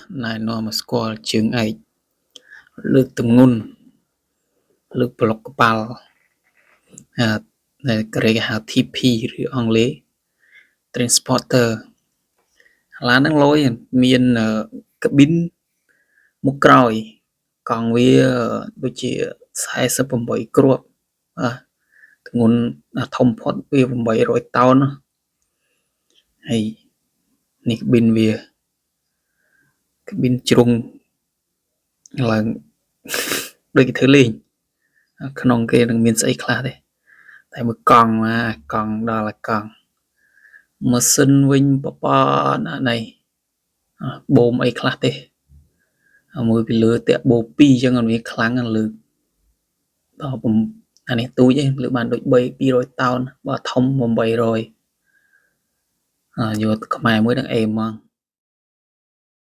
Này nó mà squall chừng ấy lực từng ngôn lực block ball này cái hào TP ឬអង់គ្លេស transporter ឡានហ្នឹងលយមានកាប៊ីនមុខក្រោយកង់វាដូចជា48គ្រាប់ធ្ងន់ធំផុតវា800តោនហើយនេះកាប៊ីនវាកាប៊ីនជ្រុងឡើងដូចគេធ្វើលេងក្នុងគេនឹងមានស្អីខ្លះទេតែមើលកង់កង់ដល់កង់ម៉ាស៊ីនវិញបបអានេះបូមអីខ្លះទេមួយពីលើតាក់បូ2អញ្ចឹងវាខ្លាំងលើដល់អានេះទូចឯងលើបានដូច200តោនបើធំ800យកខ្មែរមួយនឹងអេមហ្មង